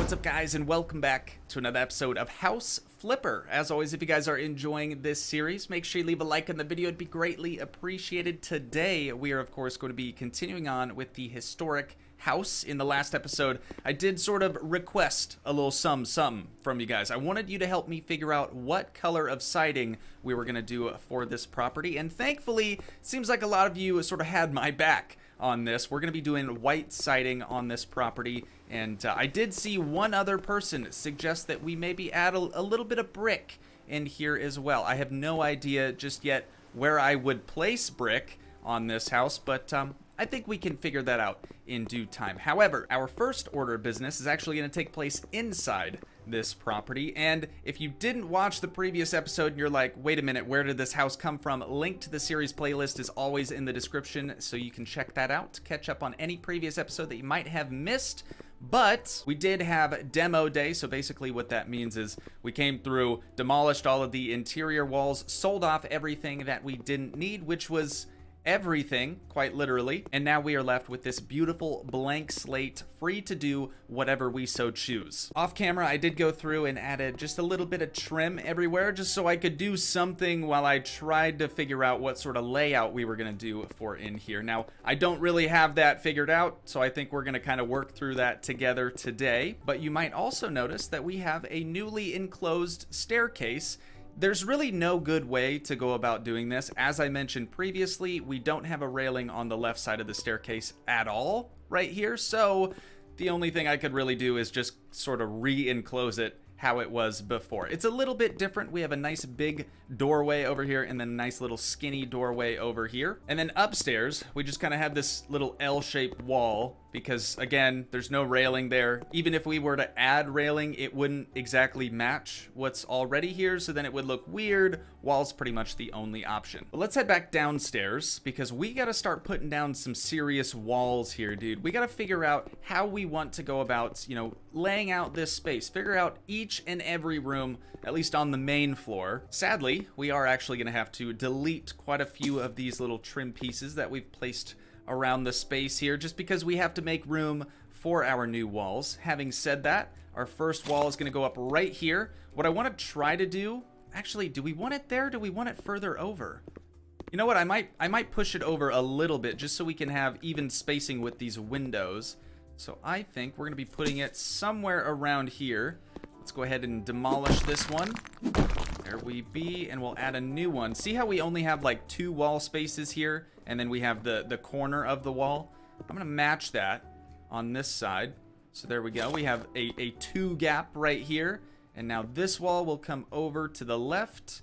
What's up, guys, and welcome back to another episode of House Flipper. As always, if you guys are enjoying this series, make sure you leave a like on the video. It'd be greatly appreciated. Today, we are, of course, going to be continuing on with the historic house. In the last episode, I did sort of request a little something from you guys. I wanted you to help me figure out what color of siding we were going to do for this property, and thankfully, it seems like a lot of you sort of had my back on this. We're going to be doing white siding on this property, and I did see one other person suggest that we maybe add a little bit of brick in here as well. I have no idea just yet where I would place brick on this house, but I think we can figure that out in due time. However, our first order of business is actually going to take place inside this property, and if you didn't watch the previous episode and you're like, wait a minute, where did this house come from? Link to the series playlist is always in the description, so you can check that out to catch up on any previous episode that you might have missed. But we did have demo day, so basically what that means is we came through, demolished all of the interior walls, sold off everything that we didn't need, which was everything, quite literally, and now we are left with this beautiful blank slate, free to do whatever we so choose. Off camera, I did go through and added just a little bit of trim everywhere, just so I could do something while I tried to figure out what sort of layout we were going to do for in here. Now, I don't really have that figured out, so I think we're going to kind of work through that together today, but you might also notice that we have a newly enclosed staircase. There's really no good way to go about doing this. As I mentioned previously, we don't have a railing on the left side of the staircase at all right here, so the only thing I could really do is just sort of re-enclose it how it was before. It's a little bit different. We have a nice big doorway over here and then a nice little skinny doorway over here. And then upstairs, we just kind of have this little L-shaped wall because, again, there's no railing there. Even if we were to add railing, it wouldn't exactly match what's already here, so then it would look weird. Wall's pretty much the only option. But let's head back downstairs because we got to start putting down some serious walls here, dude. We got to figure out how we want to go about, you know, laying out this space. Figure out each and every room, at least on the main floor. Sadly, we are actually going to have to delete quite a few of these little trim pieces that we've placed around the space here, just because we have to make room for our new walls. Having said that, our first wall is going to go up right here. What I want to try to do, actually, do we want it there? Do we want it further over? You know what? I might push it over a little bit just so we can have even spacing with these windows. So I think we're going to be putting it somewhere around here. Let's go ahead and demolish this one. There we be, and we'll add a new one. See how we only have like 2 wall spaces here, and then we have the corner of the wall? I'm gonna match that on this side. So there we go. We have a 2 gap right here, and now this wall will come over to the left,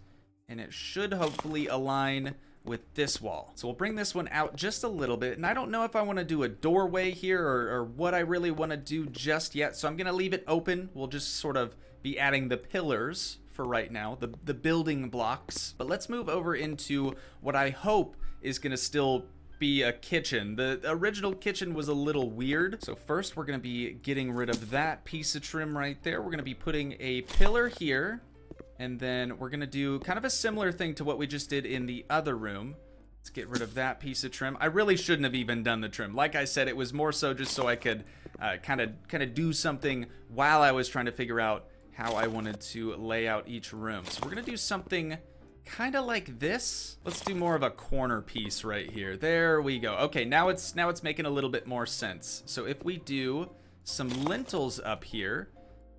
and it should hopefully align with this wall. So we'll bring this one out just a little bit, and I don't know if I want to do a doorway here or what I really want to do just yet, so I'm gonna leave it open. We'll just sort of be adding the pillars for right now, the building blocks. But let's move over into what I hope is gonna still be a kitchen. The original kitchen was a little weird, so first we're gonna be getting rid of that piece of trim right there. We're gonna be putting a pillar here, and then we're gonna do kind of a similar thing to what we just did in the other room. Let's get rid of that piece of trim. I really shouldn't have even done the trim. Like I said, it was more so just so I could kind of do something while I was trying to figure out how I wanted to lay out each room. So we're gonna do something kind of like this. Let's do more of a corner piece right here. There we go. Okay, now it's making a little bit more sense. So if we do some lintels up here,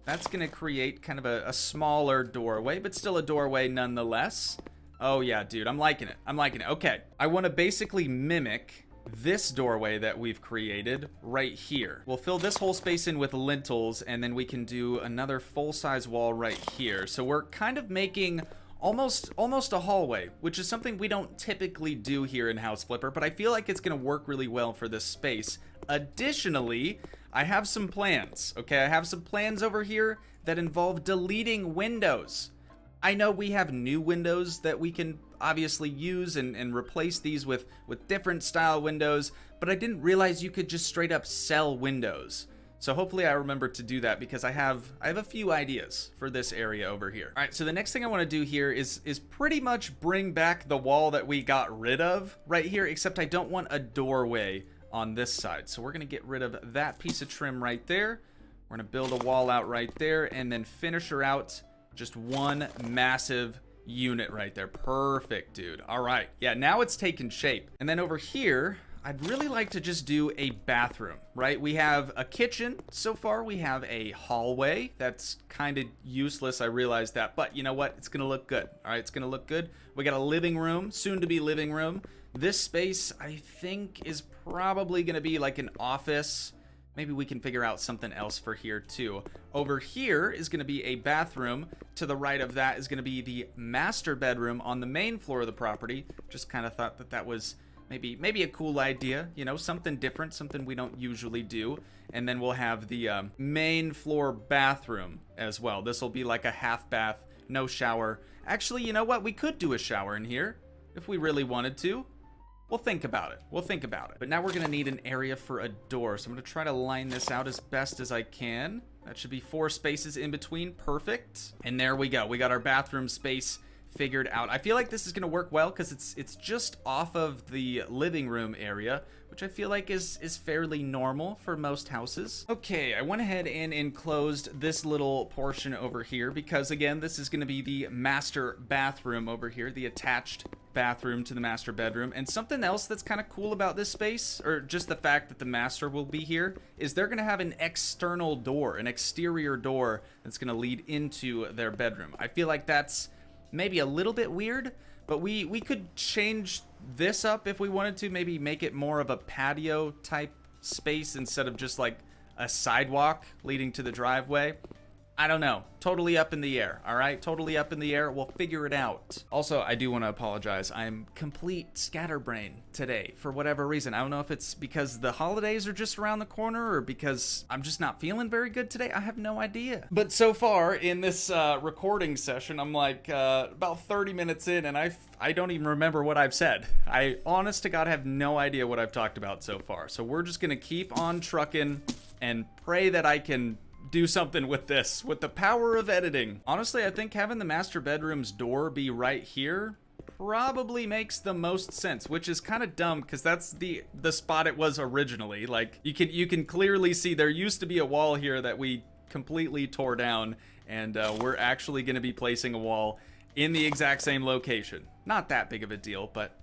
that's gonna create kind of a smaller doorway, but still a doorway nonetheless. Oh yeah, dude, I'm liking it. I'm liking it. Okay, I want to basically mimic this doorway that we've created right here. We'll fill this whole space in with lintels, and then we can do another full-size wall right here. So we're kind of making almost a hallway, which is something we don't typically do here in House Flipper, but I feel like it's going to work really well for this space. Additionally, I have some plans, okay? I have some plans over here that involve deleting windows. I know we have new windows that we can obviously use and replace these with different style windows, but I didn't realize you could just straight up sell windows. So hopefully I remember to do that because I have a few ideas for this area over here. All right, so the next thing I want to do here is pretty much bring back the wall that we got rid of right here, except I don't want a doorway on this side. So we're going to get rid of that piece of trim right there. We're gonna build a wall out right there and then finish her out. Just one massive unit right there. Perfect, dude. All right. Yeah, now it's taken shape. And then over here, I'd really like to just do a bathroom, right? We have a kitchen so far. We have a hallway. That's kind of useless. I realize that, but you know what? It's gonna look good. All right, it's gonna look good. We got a living room, soon to be living room. This space, I think, is probably gonna be like an office. Maybe we can figure out something else for here too. Over here is gonna be a bathroom. To the right of that is gonna be the master bedroom on the main floor of the property. Just kind of thought that that was maybe a cool idea, you know, something different, something we don't usually do. And then we'll have the main floor bathroom as well. This will be like a half bath, no shower. Actually, you know what? We could do a shower in here if we really wanted to. We'll think about it. We'll think about it. But now we're gonna need an area for a door. So I'm gonna try to line this out as best as I can. That should be 4 spaces in between. Perfect. And there we go. We got our bathroom space figured out. I feel like this is gonna work well because it's just off of the living room area, which I feel like is fairly normal for most houses. Okay, I went ahead and enclosed this little portion over here because again, this is gonna be the master bathroom over here, the attached bathroom to the master bedroom. And something else that's kind of cool about this space, or just the fact that the master will be here, is they're gonna have an external door, an exterior door that's gonna lead into their bedroom. I feel like that's maybe a little bit weird, but we could change this up if we wanted to, maybe make it more of a patio type space instead of just like a sidewalk leading to the driveway. I don't know. Totally up in the air, all right? Totally up in the air. We'll figure it out. Also, I do want to apologize. I'm complete scatterbrain today for whatever reason. I don't know if it's because the holidays are just around the corner or because I'm just not feeling very good today. I have no idea. But so far in this recording session, I'm like about 30 minutes in and I don't even remember what I've said. I honest to God have no idea what I've talked about so far. So we're just going to keep on trucking and pray that I can do something with this, with the power of editing. Honestly, I think having the master bedroom's door be right here probably makes the most sense, which is kind of dumb because that's the spot it was originally. Like you can clearly see there used to be a wall here that we completely tore down, and we're actually going to be placing a wall in the exact same location. Not that big of a deal, but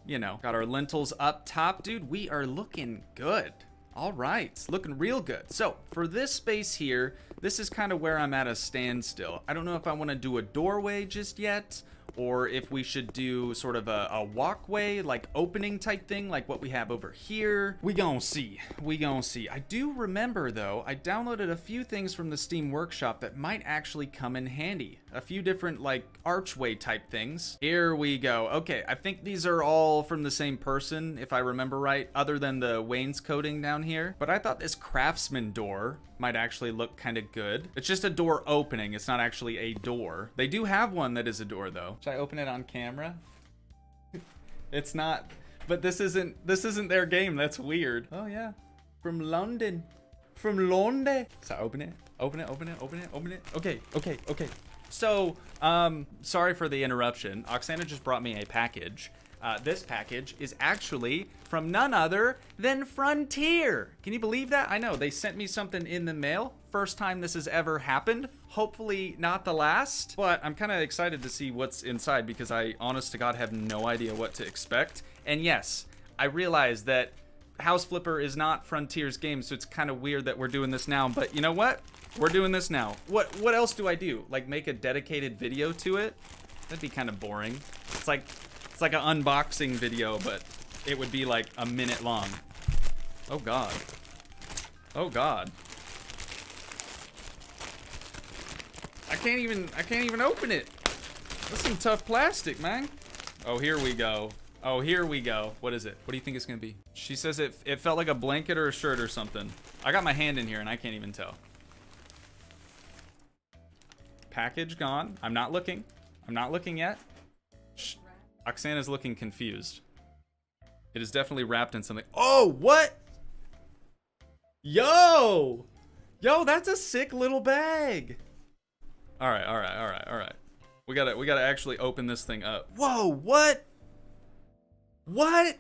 you know, got our lintels up top, dude. We are looking good. All right, looking real good. So for this space here, this is kind of where I'm at a standstill. I don't know if I want to do a doorway just yet, or if we should do sort of a walkway, like opening type thing, like what we have over here. We gon' see. We gon' see. I do remember, though, I downloaded a few things from the Steam Workshop that might actually come in handy. A few different, like, archway type things. Here we go. Okay, I think these are all from the same person, if I remember right, other than the wainscoting down here. But I thought this craftsman door might actually look kind of good. It's just a door opening. It's not actually a door. They do have one that is a door, though. Should I open it on camera? It's not, but this isn't their game. That's weird. Oh yeah, from London. From London. So open it. Open it, open it, open it, open it. Okay, okay, okay. So, sorry for the interruption. Oksana just brought me a package. This package is actually from none other than Frontier. Can you believe that? I know, they sent me something in the mail. First time this has ever happened. Hopefully not the last, but I'm kind of excited to see what's inside because I, honest to God, have no idea what to expect. And yes, I realize that House Flipper is not Frontier's game, so it's kind of weird that we're doing this now, but you know what? We're doing this now. What else do I do? Like make a dedicated video to it? That'd be kind of boring. It's like an unboxing video, but it would be like a minute long. Oh God. Oh God. I can't even open it. That's some tough plastic, man. Oh, here we go. Oh, here we go. What is it? What do you think it's gonna be? She says it felt like a blanket or a shirt or something. I got my hand in here and I can't even tell. Package gone. I'm not looking. I'm not looking yet. Shh. Oksana's looking confused. It is definitely wrapped in something. Oh, what? Yo! Yo, that's a sick little bag. All right, all right, all right, all right. We gotta actually open this thing up. Whoa, what? What?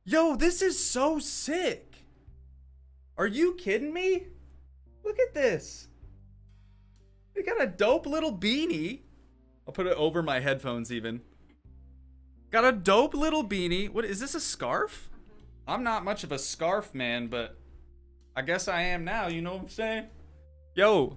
Yo, this is so sick. Are you kidding me? Look at this. We got a dope little beanie. I'll put it over my headphones even. Got a dope little beanie. What is this, a scarf? I'm not much of a scarf man, but I guess I am now, you know what I'm saying? Yo,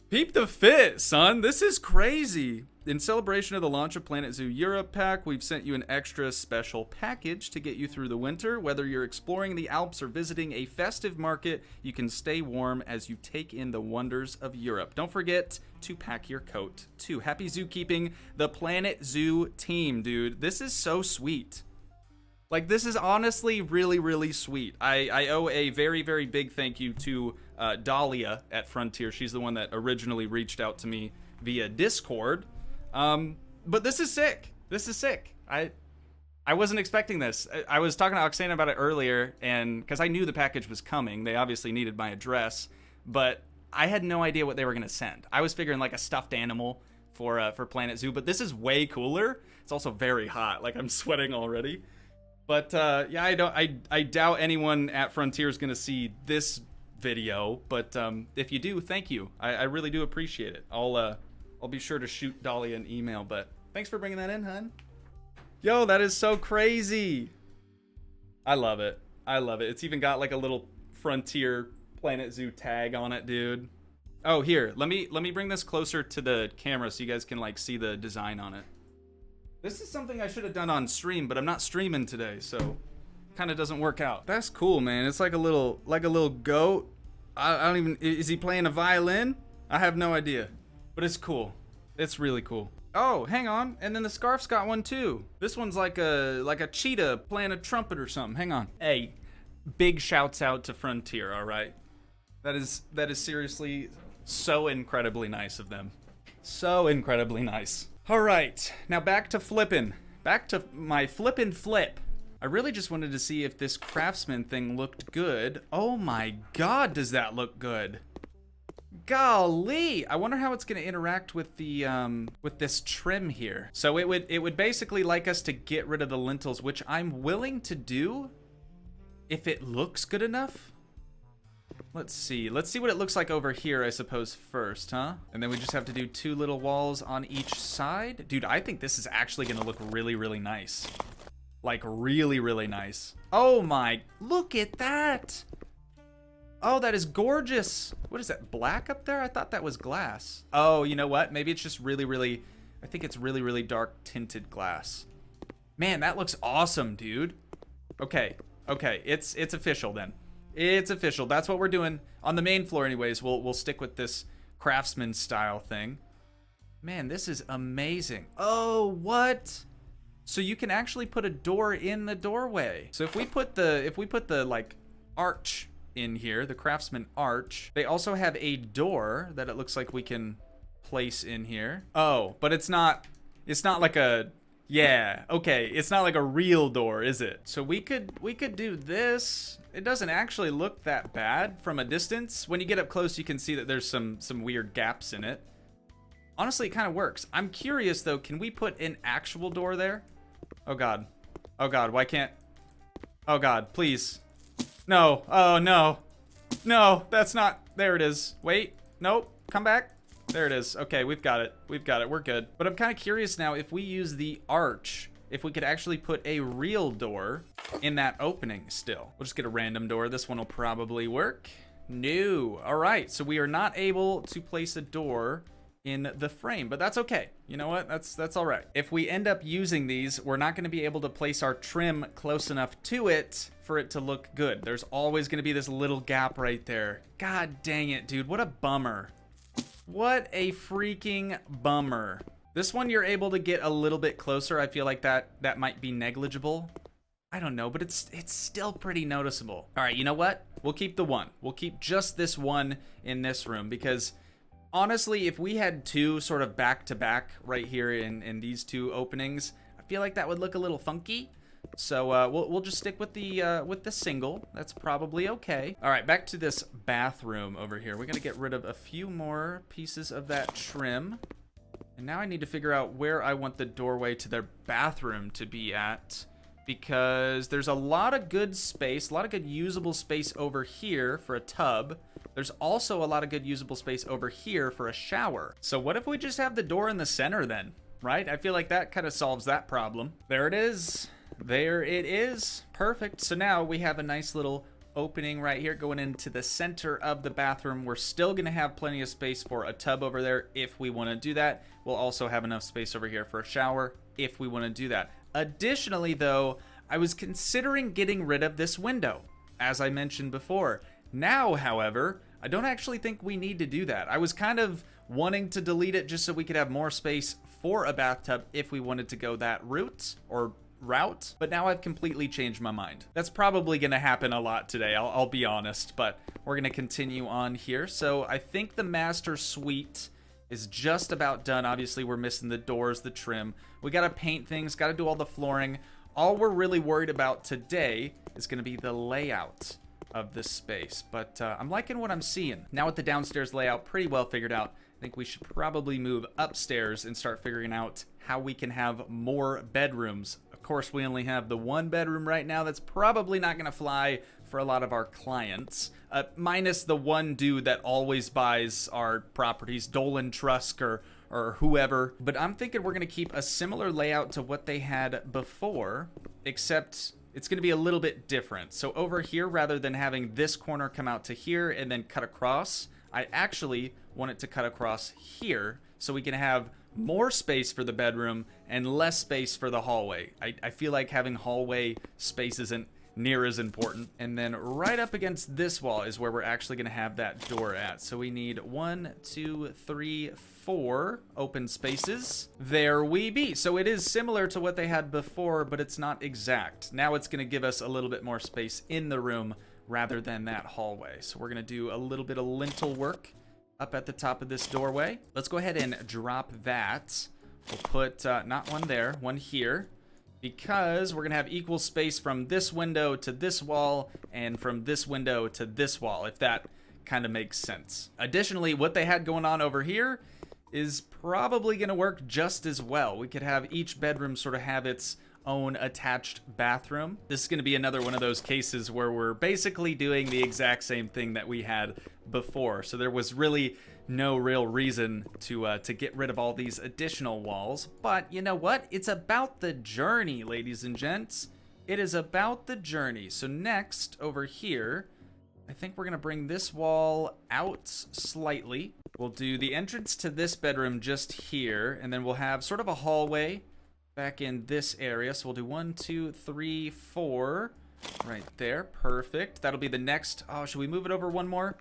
peep the fit, son. This is crazy. In celebration of the launch of Planet Zoo Europe pack, we've sent you an extra special package to get you through the winter. Whether you're exploring the Alps or visiting a festive market, you can stay warm as you take in the wonders of Europe. Don't forget to pack your coat, too. Happy zookeeping, the Planet Zoo team, dude. This is so sweet. Like, this is honestly really, really sweet. I owe a very, very big thank you to Dahlia at Frontier. She's the one that originally reached out to me via Discord. But this is sick. This is sick. I wasn't expecting this. I was talking to Oksana about it earlier, and because I knew the package was coming, they obviously needed my address, but I had no idea what they were gonna send. I was figuring like a stuffed animal for Planet Zoo, but this is way cooler. It's also very hot. Like, I'm sweating already. But yeah, I doubt anyone at Frontier is gonna see this video. But if you do, thank you. I really do appreciate it. I'll be sure to shoot Dahlia an email. But thanks for bringing that in, hun. Yo, that is so crazy. I love it. I love it. It's even got like a little Frontier Planet Zoo tag on it, dude. Oh, here. Let me bring this closer to the camera so you guys can like see the design on it. This is something I should have done on stream, but I'm not streaming today, so kind of doesn't work out. That's cool, man. It's like a little goat. I don't even, is he playing a violin? I have no idea, but it's cool. It's really cool. Oh, hang on. And then the scarf's got one too. This one's like a cheetah playing a trumpet or something. Hang on. Hey, big shouts out to Frontier, all right? That is seriously so incredibly nice of them. So incredibly nice. All right, now back to flipping. Back to my flippin' flip. I really just wanted to see if this craftsman thing looked good. Oh my God, does that look good? Golly, I wonder how it's gonna interact with the with this trim here. So it would basically like us to get rid of the lintels, which I'm willing to do if it looks good enough. Let's see what it looks like over here, I suppose, first, huh? And then we just have to do 2 little walls on each side. Dude, I think this is actually gonna look really, really nice. Like, really, really nice. Oh my, look at that. Oh, that is gorgeous. What is that, black up there? I thought that was glass. Oh, you know what? Maybe it's just really, really, I think it's really, really dark tinted glass. Man, that looks awesome, dude. Okay, it's official then. It's official. That's what we're doing on the main floor anyways. We'll stick with this craftsman style thing. Man, this is amazing. Oh, what? So you can actually put a door in the doorway. So if we put the like arch in here, the craftsman arch, they also have a door that it looks like we can place in here. Oh, but it's not like a, yeah, okay, it's not like a real door, is it? So we could do this. It doesn't actually look that bad from a distance. When you get up close, you can see that there's some weird gaps in it. Honestly, it kind of works. I'm curious though, can we put an actual door there? Oh God, why can't, oh God, please. No, oh no, no, that's not, there it is. Wait, nope, come back. There it is. Okay, we've got it, we're good. But I'm kind of curious now, if we use the arch, if we could actually put a real door in that opening still. We'll just get a random door. This one will probably work. No. All right, so we are not able to place a door in the frame, but that's okay. You know what? That's all right. If we end up using these, we're not going to be able to place our trim close enough to it for it to look good. There's always going to be this little gap right there. God dang it, dude. What a bummer. What a freaking bummer. This one you're able to get a little bit closer. I feel like that might be negligible. I don't know, but it's still pretty noticeable. All right, you know what? We'll keep the one. We'll keep just this one in this room, because honestly, if we had 2 sort of back to back right here in these 2 openings, I feel like that would look a little funky. So we'll just stick with the single. That's probably okay. All right, back to this bathroom over here. We're gonna get rid of a few more pieces of that trim. And now I need to figure out where I want the doorway to their bathroom to be at, because there's a lot of good space, a lot of good usable space over here for a tub. There's also a lot of good usable space over here for a shower. So what if we just have the door in the center then, right? I feel like that kind of solves that problem. There it is. There it is. Perfect. So now we have a nice little opening right here going into the center of the bathroom. We're still going to have plenty of space for a tub over there if we want to do that. We'll also have enough space over here for a shower if we want to do that. Additionally, though, I was considering getting rid of this window, as I mentioned before. Now, however, I don't actually think we need to do that. I was kind of wanting to delete it just so we could have more space for a bathtub if we wanted to go that route, but now I've completely changed my mind. That's probably going to happen a lot today, I'll be honest, but we're going to continue on here. So I think the master suite is just about done. Obviously, we're missing the doors, the trim. We got to paint things, got to do all the flooring. All we're really worried about today is going to be the layout of this space, but I'm liking what I'm seeing. Now with the downstairs layout pretty well figured out, I think we should probably move upstairs and start figuring out how we can have more bedrooms. Of course, we only have the one bedroom right now. That's probably not going to fly for a lot of our clients, minus the one dude that always buys our properties, Dolan Trusk or whoever. But I'm thinking we're going to keep a similar layout to what they had before, except it's going to be a little bit different. So over here, rather than having this corner come out to here and then cut across, I actually want it to cut across here so we can have more space for the bedroom and less space for the hallway. I feel like having hallway space isn't near as important. And then right up against this wall is where we're actually going to have that door at. So we need 1, 2, 3, 4 open spaces. There we be. So it is similar to what they had before, but it's not exact. Now it's going to give us a little bit more space in the room rather than that hallway. So we're going to do a little bit of lintel work up at the top of this doorway. Let's go ahead and drop that. We'll put not one there, one here, because we're gonna have equal space from this window to this wall and from this window to this wall, if that kind of makes sense. Additionally, what they had going on over here is probably gonna work just as well. We could have each bedroom sort of have its own attached bathroom. This is going to be another one of those cases where we're basically doing the exact same thing that we had before. So there was really no real reason to get rid of all these additional walls. But you know what? It's about the journey, ladies and gents. It is about the journey. So next, over here, I think we're going to bring this wall out slightly. We'll do the entrance to this bedroom just here, and then we'll have sort of a hallway back in this area. So we'll do 1, 2, 3, 4 right there. Perfect. That'll be the next. Oh, should we move it over one more?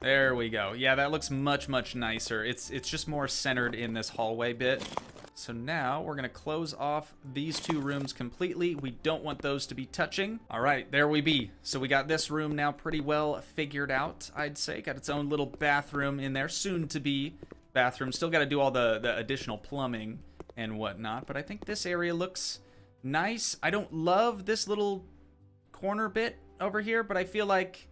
There we go. Yeah, that looks much, much nicer. It's just more centered in this hallway bit. So now we're going to close off these two rooms completely. We don't want those to be touching. All right, there we be. So we got this room now pretty well figured out, I'd say. Got its own little bathroom in there, soon to be bathroom. Still got to do all the additional plumbing and whatnot, but I think this area looks nice. I don't love this little corner bit over here, but I feel like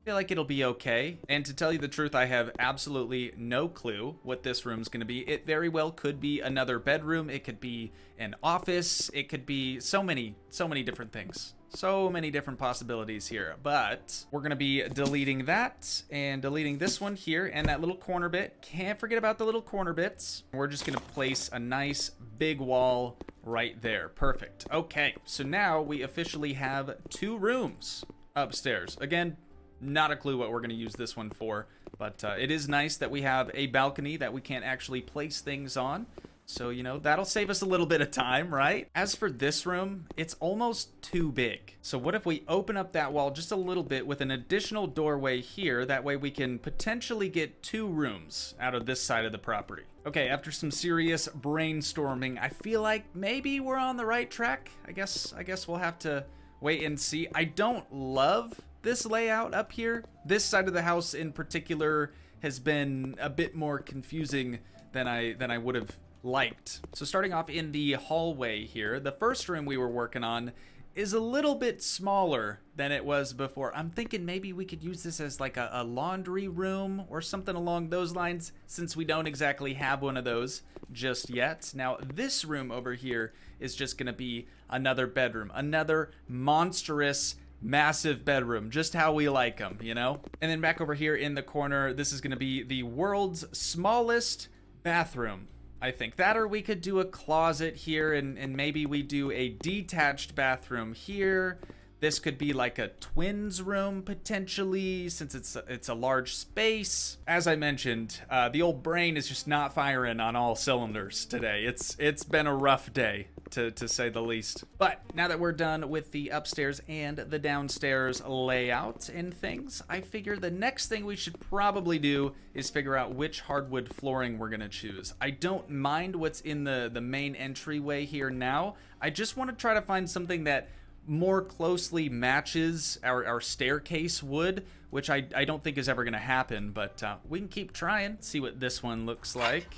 it'll be okay. And to tell you the truth, I have absolutely no clue what this room's going to be. It very well could be another bedroom. It could be an office. It could be so many different things. So many different possibilities here, but we're going to be deleting that and deleting this one here and that little corner bit. Can't forget about the little corner bits. We're just going to place a nice big wall right there. Perfect. Okay, so now we officially have 2 rooms upstairs. Again, not a clue what we're going to use this one for, but it is nice that we have a balcony that we can't actually place things on. So, you know, that'll save us a little bit of time, right? As for this room, it's almost too big. So what if we open up that wall just a little bit with an additional doorway here? That way we can potentially get 2 rooms out of this side of the property. Okay, after some serious brainstorming, I feel like maybe we're on the right track. I guess we'll have to wait and see. I don't love this layout up here. This side of the house in particular has been a bit more confusing than I would have liked. So starting off in the hallway here, the first room we were working on is a little bit smaller than it was before. I'm thinking maybe we could use this as like a laundry room or something along those lines, since we don't exactly have one of those just yet. Now, this room over here is just gonna be another bedroom, another monstrous, massive bedroom, just how we like them, you know? And then back over here in the corner, this is gonna be the world's smallest bathroom. I think that, or we could do a closet here, and maybe we do a detached bathroom here. This could be like a twins room potentially, since it's a large space. As I mentioned, the old brain is just not firing on all cylinders today. It's been a rough day, to say the least. But now that we're done with the upstairs and the downstairs layout and things, I figure the next thing we should probably do is figure out which hardwood flooring we're gonna choose. I don't mind what's in the main entryway here now. I just want to try to find something that more closely matches our staircase wood, which I don't think is ever gonna happen, but we can keep trying, see what this one looks like.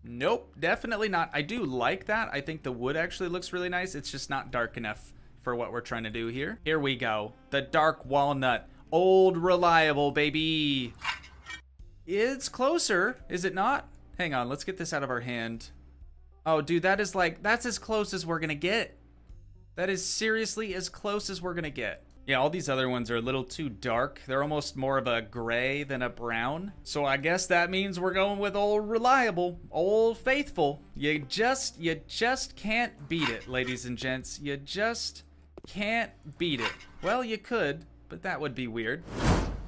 Nope, definitely not. I do like that. I think the wood actually looks really nice. It's just not dark enough for what we're trying to do here. Here we go. The dark walnut. Old reliable, baby. It's closer, is it not? Hang on, let's get this out of our hand. Oh, dude, that's as close as we're gonna get. That is seriously as close as we're gonna get. Yeah, all these other ones are a little too dark. They're almost more of a gray than a brown. So I guess that means we're going with old reliable, old faithful. You just can't beat it, ladies and gents. You just can't beat it. Well, you could, but that would be weird.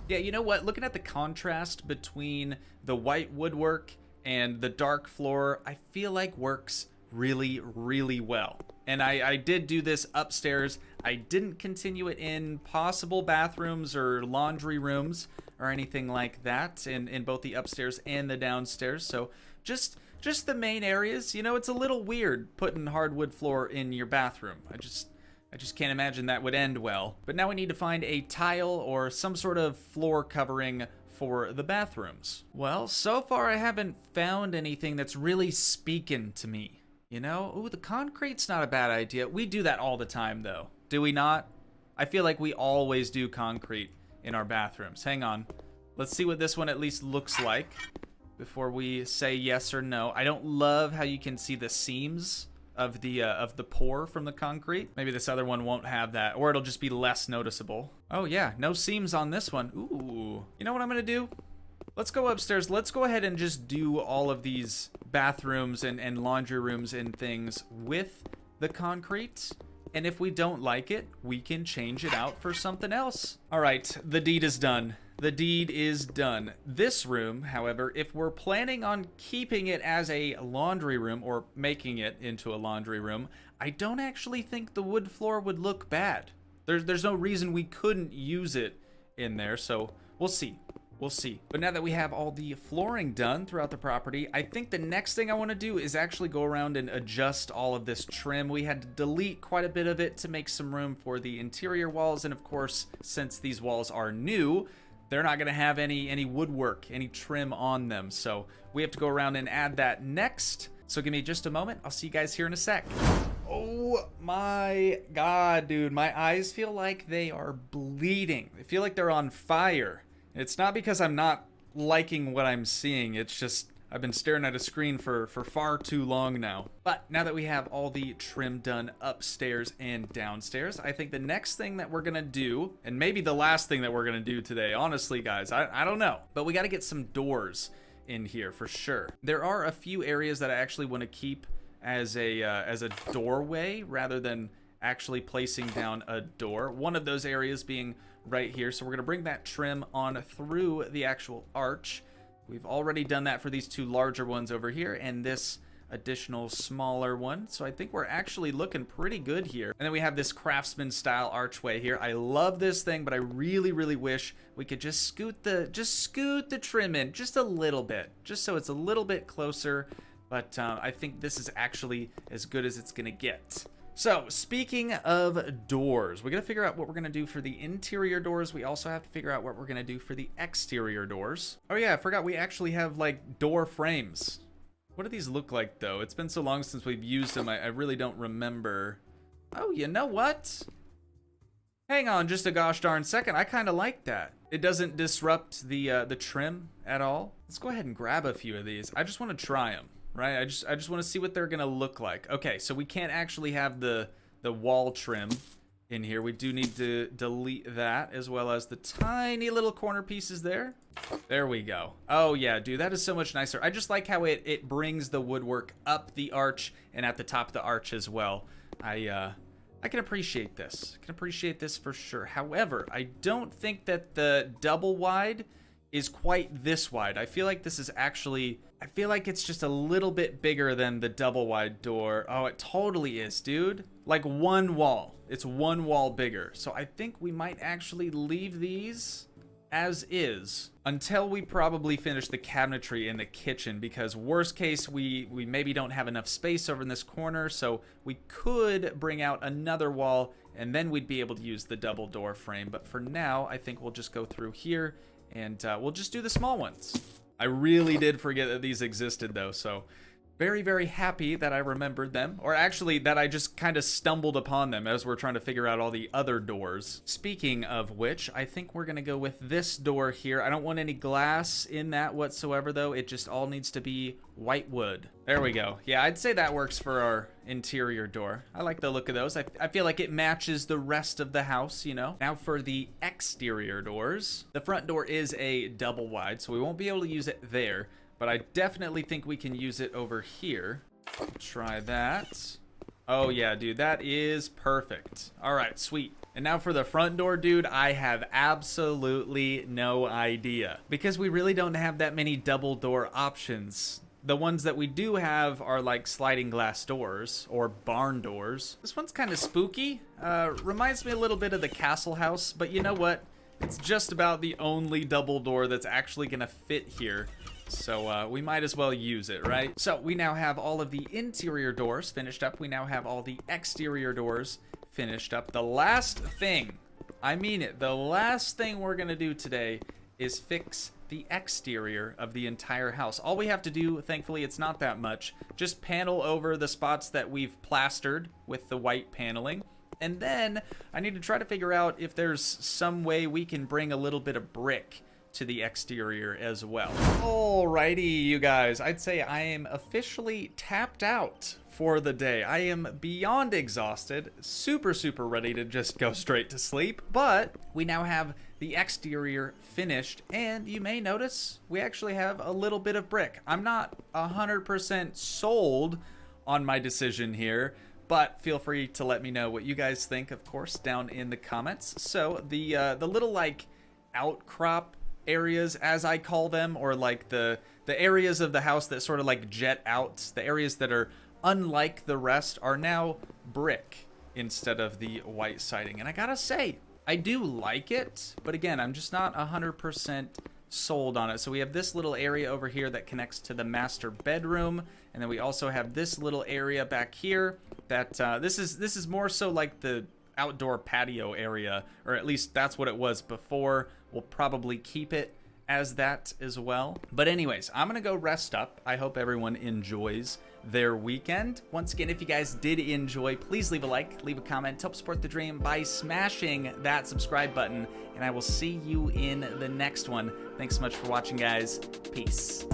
Yeah, you know what? Looking at the contrast between the white woodwork and the dark floor, I feel like works really, really well. And I did do this upstairs. I didn't continue it in possible bathrooms or laundry rooms or anything like that in both the upstairs and the downstairs. So just the main areas. You know, it's a little weird putting hardwood floor in your bathroom. I just can't imagine that would end well. But now we need to find a tile or some sort of floor covering for the bathrooms. Well, so far I haven't found anything that's really speaking to me. You know, ooh, the concrete's not a bad idea. We do that all the time, though. Do we not? I feel like we always do concrete in our bathrooms. Hang on. Let's see what this one at least looks like before we say yes or no. I don't love how you can see the seams of the pour from the concrete. Maybe this other one won't have that, or it'll just be less noticeable. Oh yeah, no seams on this one. Ooh. You know what I'm gonna do? Let's go upstairs. Let's go ahead and just do all of these bathrooms and laundry rooms and things with the concrete. And if we don't like it, we can change it out for something else. All right, the deed is done. The deed is done. This room, however, if we're planning on keeping it as a laundry room or making it into a laundry room, I don't actually think the wood floor would look bad. There's no reason we couldn't use it in there, so we'll see. We'll see. But now that we have all the flooring done throughout the property, I think the next thing I want to do is actually go around and adjust all of this trim. We had to delete quite a bit of it to make some room for the interior walls. And of course, since these walls are new, they're not going to have any woodwork, any trim on them. So we have to go around and add that next. So give me just a moment. I'll see you guys here in a sec. Oh my God, dude. My eyes feel like they are bleeding. I feel like they're on fire. It's not because I'm not liking what I'm seeing. It's just I've been staring at a screen for far too long now. But now that we have all the trim done upstairs and downstairs, I think the next thing that we're gonna do, and maybe the last thing that we're gonna do today, honestly guys, I don't know, but we gotta get some doors in here for sure. There are a few areas that I actually want to keep as a doorway rather than actually placing down a door. One of those areas being right here. So we're going to bring that trim on through the actual arch. We've already done that for these two larger ones over here and this additional smaller one. So I think we're actually looking pretty good here. And then we have this craftsman style archway here. I love this thing, but I really, really wish we could just scoot the trim in just a little bit, just so it's a little bit closer. But I think this is actually as good as it's going to get. So, speaking of doors, we got to figure out what we're going to do for the interior doors. We also have to figure out what we're going to do for the exterior doors. Oh yeah, I forgot we actually have, like, door frames. What do these look like, though? It's been so long since we've used them, I really don't remember. Oh, you know what? Hang on just a gosh darn second. I kind of like that. It doesn't disrupt the trim at all. Let's go ahead and grab a few of these. I just want to try them, right? I just want to see what they're gonna look like. Okay, so we can't actually have the wall trim in here. We do need to delete that, as well as the tiny little corner pieces there. There we go. Oh yeah, dude, that is so much nicer. I just like how it brings the woodwork up the arch and at the top of the arch as well. I can appreciate this. I can appreciate this for sure. However, I don't think that the double wide is quite this wide. I feel like this is actually, I feel like it's just a little bit bigger than the double wide door. Oh, it totally is, dude. Like one wall. It's one wall bigger. So I think we might actually leave these as is until we probably finish the cabinetry in the kitchen, because worst case we maybe don't have enough space over in this corner, so we could bring out another wall and then we'd be able to use the double door frame. But for now, I think we'll just go through here and we'll just do the small ones. I really did forget that these existed though, so very, very happy that I remembered them, or actually that I just kind of stumbled upon them as we're trying to figure out all the other doors. Speaking of which, I think we're gonna go with this door here. I don't want any glass in that whatsoever though. It just all needs to be white wood. There we go. Yeah, I'd say that works for our interior door. I like the look of those. I feel like it matches the rest of the house, you know? Now for the exterior doors. The front door is a double wide, so we won't be able to use it there, but I definitely think we can use it over here. Try that. Oh yeah, dude, that is perfect. All right, sweet. And now for the front door, dude, I have absolutely no idea, because we really don't have that many double door options. The ones that we do have are like sliding glass doors or barn doors. This one's kind of spooky. Reminds me a little bit of the castle house, but you know what? It's just about the only double door that's actually gonna fit here. So we might as well use it, right? So we now have all of the interior doors finished up. We now have all the exterior doors finished up. The last thing, I mean it, the last thing we're gonna do today is fix the exterior of the entire house. All we have to do, thankfully it's not that much, just panel over the spots that we've plastered with the white paneling. And then I need to try to figure out if there's some way we can bring a little bit of brick to the exterior as well. Alrighty, you guys, I'd say I am officially tapped out for the day. I am beyond exhausted, super ready to just go straight to sleep, but we now have the exterior finished, and you may notice we actually have a little bit of brick. I'm not 100% sold on my decision here, but feel free to let me know what you guys think, of course, down in the comments. So the little like outcrop areas, as I call them, or like the areas of the house that sort of like jet out, the areas that are unlike the rest, are now brick instead of the white siding. And I gotta say, I do like it, but again, I'm just not 100% sold on it. So we have this little area over here that connects to the master bedroom, and then we also have this little area back here that this is more so like the outdoor patio area, or at least that's what it was before. We'll probably keep it as that as well. But anyways, I'm gonna go rest up. I hope everyone enjoys their weekend. Once again, if you guys did enjoy, please leave a like, leave a comment, help support the dream by smashing that subscribe button, and I will see you in the next one. Thanks so much for watching, guys. Peace.